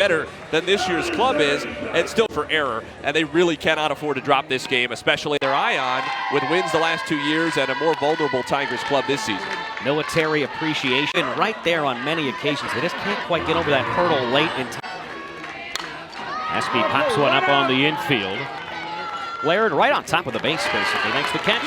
better than this year's club is, and still for error. And they really cannot afford to drop this game, especially their eye on with wins the last 2 years and a more vulnerable Tigers club this season. Military appreciation right there on many occasions. They just can't quite get over that hurdle late in time. Espy pops one up on the infield. Laird right on top of the base, basically, makes the catch.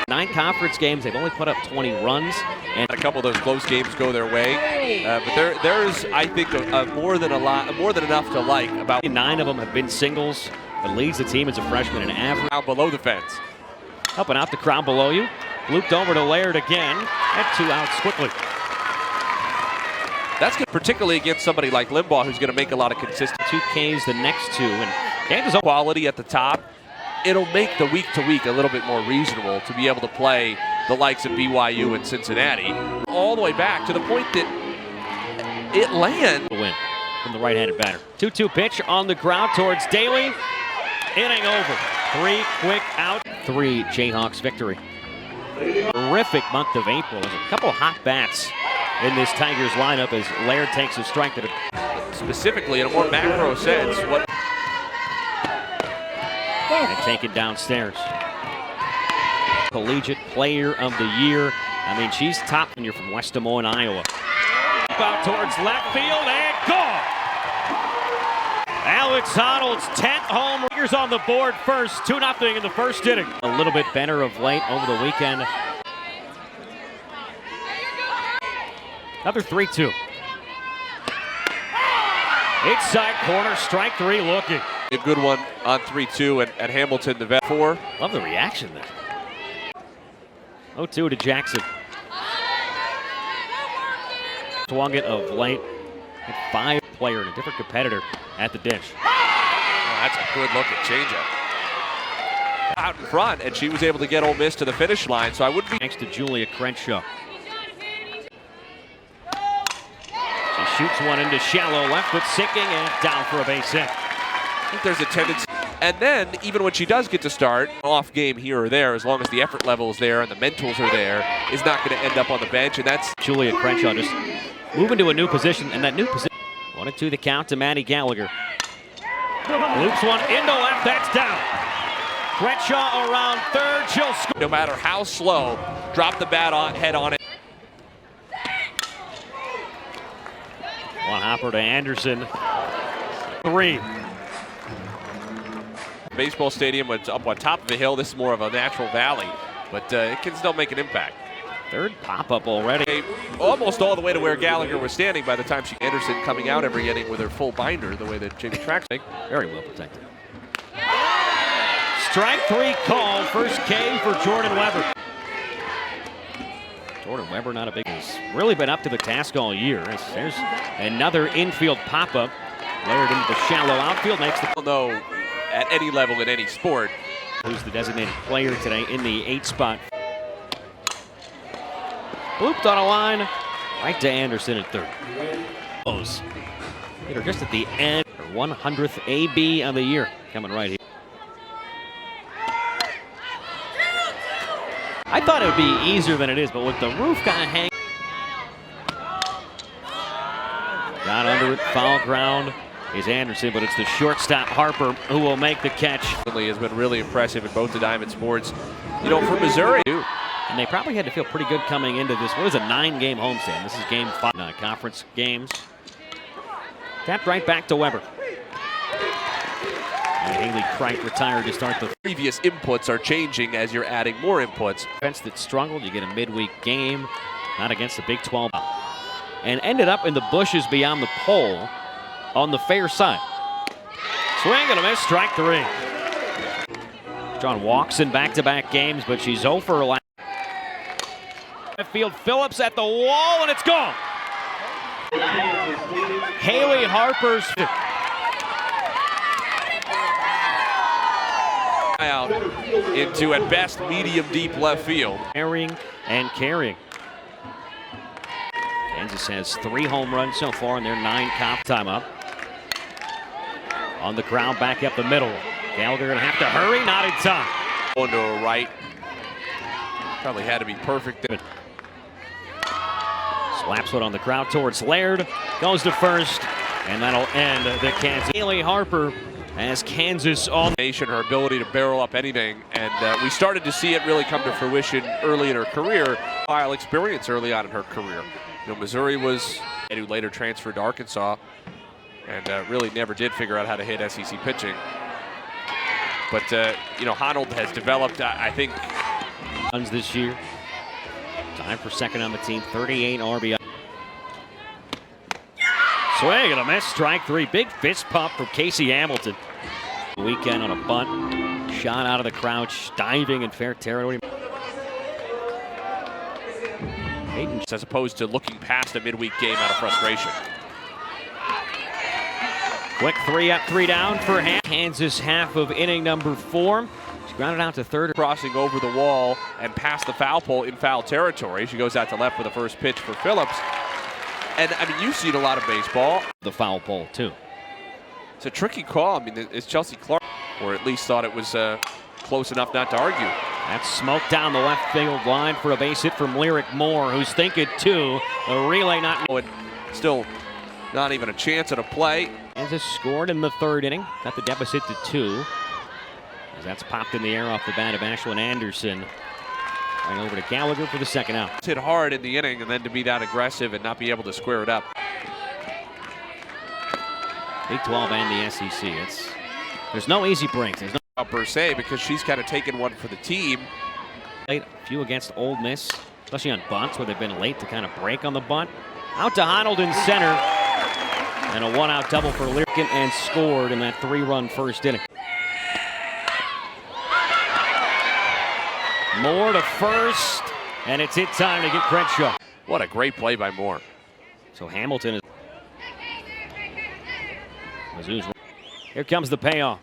9 conference games, they've only put up 20 runs. And a couple of those close games go their way, but there is, I think, more than enough to like about. 9 of them have been singles, but leads the team as a freshman in average. Out below the fence. Helping out the crowd below you. Looped over to Laird again, and 2 outs quickly. That's good, particularly against somebody like Limbaugh, who's going to make a lot of consistent. 2 Ks the next 2, and Kansas quality at the top. It'll make the week-to-week a little bit more reasonable to be able to play the likes of BYU and Cincinnati all the way back to the point that it lands. Win from the right-handed batter. 2-2 pitch on the ground towards Daly. Inning over. 3 quick out. 3 Jayhawks victory. Terrific month of April. There's a couple hot bats in this Tigers lineup as Laird takes a strike to the. Specifically, in a more macro sense, what. And taken downstairs. Collegiate Player of the Year. I mean, she's top when you're from West Des Moines, Iowa. Out towards left field and gone. Alex Honnold's 10th home run on the board first. 2-0 in the first inning. A little bit better of late over the weekend. Another 3-2. Inside corner, strike 3 looking. A good one on 3-2 at Hamilton, the vet 4. Love the reaction there. 0-2 to Jackson. Swung it of late. 5 player and a different competitor at the dish. Oh, that's a good look at changeup. Out in front, and she was able to get Ole Miss to the finish line, so I wouldn't be. Thanks to Julia Crenshaw. She shoots one into shallow left with sinking and down for a base hit. I think there's a tendency, and then even when she does get to start, off game here or there, as long as the effort level is there and the mentals are there, is not going to end up on the bench, and that's Julia Crenshaw just moving to a new position, and that new position. 1-2 the count to Maddie Gallagher. Loops one into left, that's down. Crenshaw around third, she'll score. No matter how slow, drop the bat on, head on it. One hopper to Anderson. 3. Baseball stadium was up on top of the hill. This is more of a natural valley, but it can still make an impact. 3rd pop-up already. Almost all the way to where Gallagher was standing by the time Anderson coming out every inning with her full binder, the way that Jamie tracks. Very well protected. Strike 3 call. First K for Jordan Weber. Jordan Weber not a big. He's really been up to the task all year. There's another infield pop-up. Layered into the shallow outfield. Makes the. No, at any level in any sport. Who's the designated player today in the 8 spot. Looped on a line. Right to Anderson at 3rd. Close. Hit her just at the end. Her 100th AB of the year. Coming right here. I thought it would be easier than it is, but with the roof kind of hanging. Got under it, foul ground is Anderson, but it's the shortstop Harper who will make the catch. Has been really impressive in both the Diamond Sports. You know, for Missouri. And they probably had to feel pretty good coming into this. What is a 9-game homestand? This is game 5 conference games. Tapped right back to Weber. And Haley Kreit retired to start the. Previous inputs are changing as you're adding more inputs. Defense that struggled, you get a midweek game, not against the Big 12. And ended up in the bushes beyond the pole on the fair side. Swing and a miss, strike 3. John walks in back-to-back games, but she's 0 for 11. Field Phillips at the wall, and it's gone. Haley Harper's out into, at best, medium deep left field. Carrying and carrying. Kansas has 3 home runs so far in their 9 comp timeout. On the ground, back up the middle. Gallagher gonna have to hurry, not in time. Going to a right. Probably had to be perfect. Slaps one on the ground towards Laird. Goes to first. And that'll end the Kansas. Haley Harper as Kansas on. Her ability to barrel up anything, and we started to see it really come to fruition early in her career. While experience early on in her career. You know, Missouri was, who later transferred to Arkansas, and really never did figure out how to hit SEC pitching. But you know, Honnold has developed, I think, runs this year. Time for second on the team, 38 RBI. Swing and a miss, strike three. Big fist pump from Casey Hamilton. Weekend on a bunt, shot out of the crouch, diving in fair territory. As opposed to looking past a midweek game out of frustration. Quick 3 up, 3 down for Kansas half of inning number 4. She grounded out to third. Crossing over the wall and past the foul pole in foul territory. She goes out to left with the first pitch for Phillips. And I mean, you've seen a lot of baseball. The foul pole too. It's a tricky call. I mean, it's Chelsea Clark, or at least thought it was close enough not to argue. That's smoked down the left field line for a base hit from Lyric Moore, who's thinking 2. A relay not. Still not even a chance at a play. Kansas scored in the third inning. Got the deficit to 2. As that's popped in the air off the bat of Ashlyn Anderson. Right over to Gallagher for the second out. It's hit hard in the inning, and then to be that aggressive and not be able to square it up. Big 12 and the SEC. There's no easy breaks. There's no per se, because she's kind of taken one for the team. A few against Ole Miss, especially on bunts where they've been late to kind of break on the bunt. Out to Honnold in center. And a 1-out double for Lyric and scored in that 3-run first inning. Moore to first, and it's hit time to get Crenshaw. What a great play by Moore. So Hamilton is. Mizzou's. Here comes the payoff.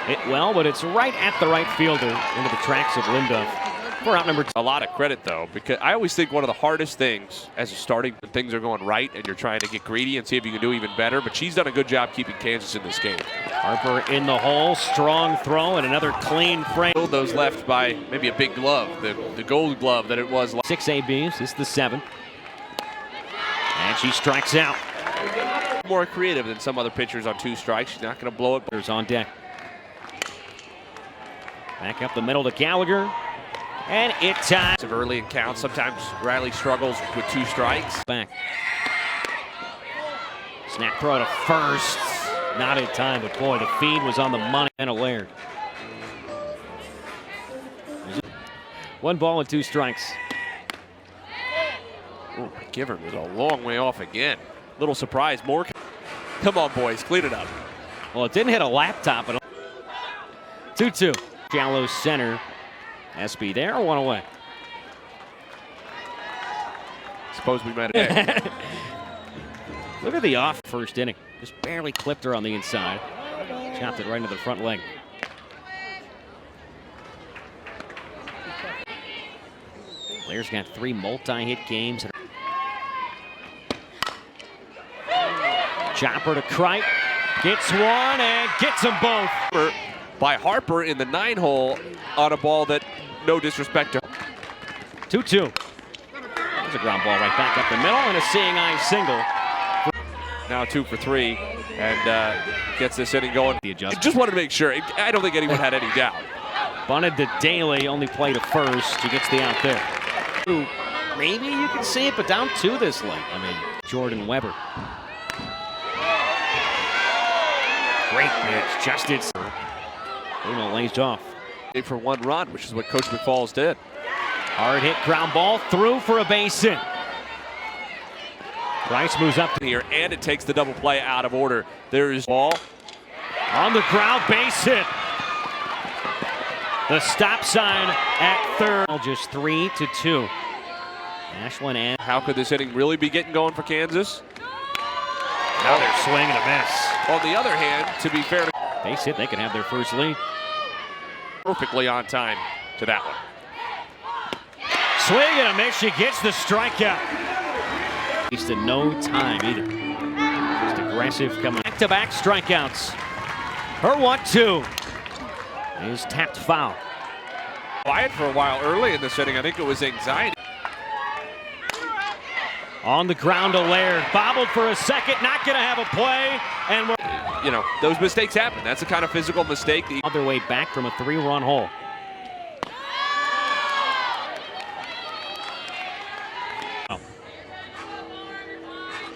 Hit well, but it's right at the right fielder into the tracks of Linduff. For out number 2. A lot of credit, though, because I always think one of the hardest things as a starting when things are going right and you're trying to get greedy and see if you can do even better, but she's done a good job keeping Kansas in this game. Harper in the hole, strong throw, and another clean frame. Those left by maybe a big glove, the gold glove that it was. 6 ABs, this is the 7th. And she strikes out. More creative than some other pitchers on 2 strikes. She's not going to blow it. There's on deck. Back up the middle to Gallagher. And it's early in counts. Sometimes Riley struggles with 2 strikes. Back. Snap throw to first. Not in time, but boy, the feed was on the money. And a Laird. 1 ball and 2 strikes. Oh, McGivern is a long way off again. Little surprise. More. Come on, boys, clean it up. Well, it didn't hit a laptop. 2-2. Shallow center. SB there, 1 away. Suppose we might have. Look at the off first inning. Just barely clipped her on the inside. Chopped it right into the front leg. Blair's got 3 multi-hit games. Chopper to Kreit. Gets one and gets them both. By Harper in the 9-hole on a ball that, no disrespect to. 2-2. There's a ground ball right back up the middle and a seeing eye single. Now 2 for 3 and gets this inning going. The adjustment. Just wanted to make sure. I don't think anyone had any doubt. Bunted to Daly, only play to first. He gets the out there. Maybe you can see it, but down 2 this late. I mean, Jordan Weber. Great pitch, just it's. Bruno lays off. For 1 run, which is what Coach McFalls did. Hard hit ground ball through for a base hit. Price moves up here, and it takes the double play out of order. There's ball on the ground, base hit. The stop sign at third. Just 3-2. Ashlyn and how could this inning really be getting going for Kansas? Now they're swinging a miss. On the other hand, to be fair, base hit, they can have their first lead. Perfectly on time to that one. Swing and a miss. She gets the strikeout. Wasted no time either. Just aggressive coming. Back-to-back strikeouts. Her 1-2 is tapped foul. Quiet for a while early in this inning. I think it was anxiety. On the ground to Laird. Bobbled for a second, not going to have a play. And we're, You know, those mistakes happen. That's a kind of physical mistake. on their way back from a 3-run hole. Oh.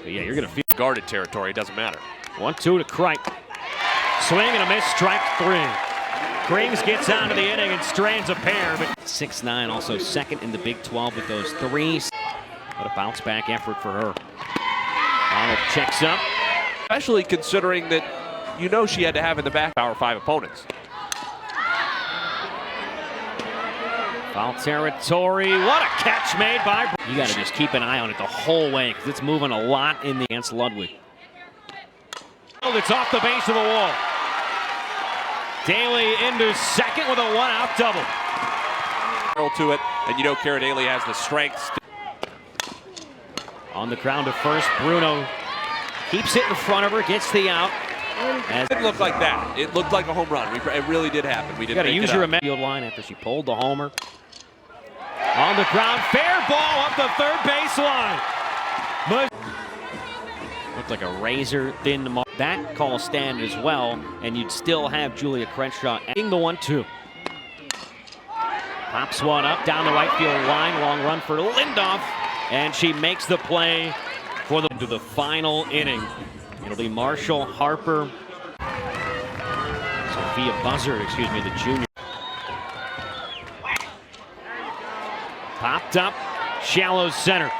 But yeah, you're going to feel Guarded territory, it doesn't matter. 1-2 to Cripe. Swing and a miss, strike 3. Griggs gets out of the inning and strands a pair, but 6'9", also second in the Big 12 with those 3s. What a bounce back effort for her. Arnold checks up. Especially considering that you know she had to have in the back Power 5 opponents. Foul territory. What a catch made by. You got to just keep an eye on it the whole way because it's moving a lot in the against Ludwig. Oh, it's off the base of the wall. Daly into second with a 1-out double. To it, and you know Cara Daly has the strength. On the ground to first, Bruno keeps it in front of her, gets the out. It didn't look like that. It looked like a home run. It really did happen. We didn't Got to use your field line after she pulled the homer. On the ground, fair ball up the third baseline. Looked like a razor thin mark. That call stand as well, and you'd still have Julia Crenshaw adding the 1-2. Pops one up down the right field line, long run for Lindoff, and she makes the play for the final inning. It'll be Marshall Harper, Sophia Buzzard, excuse me, the junior. Popped up, shallow center.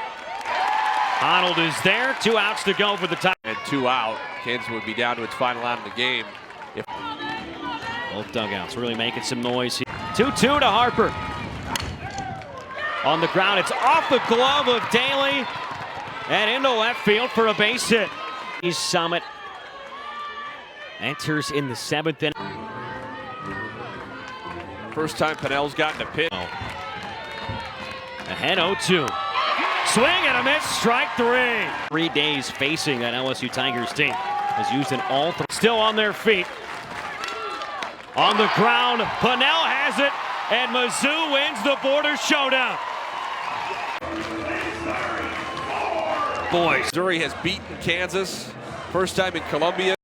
Arnold is there, 2 outs to go for the tie. And 2 out. Kansas would be down to its final out of the game. If both dugouts really making some noise here. 2-2 to Harper. On the ground, it's off the glove of Daly and into left field for a base hit. Summit enters in the 7th inning. first time Pinnell's gotten a pitch. Ahead 0-2. Swing and a miss, strike 3. 3 days facing that LSU Tigers team. Was used in all 3. Still on their feet. On the ground, Pinnell has it, and Mizzou wins the Border Showdown. Boys, Missouri has beaten Kansas. First time in Columbia.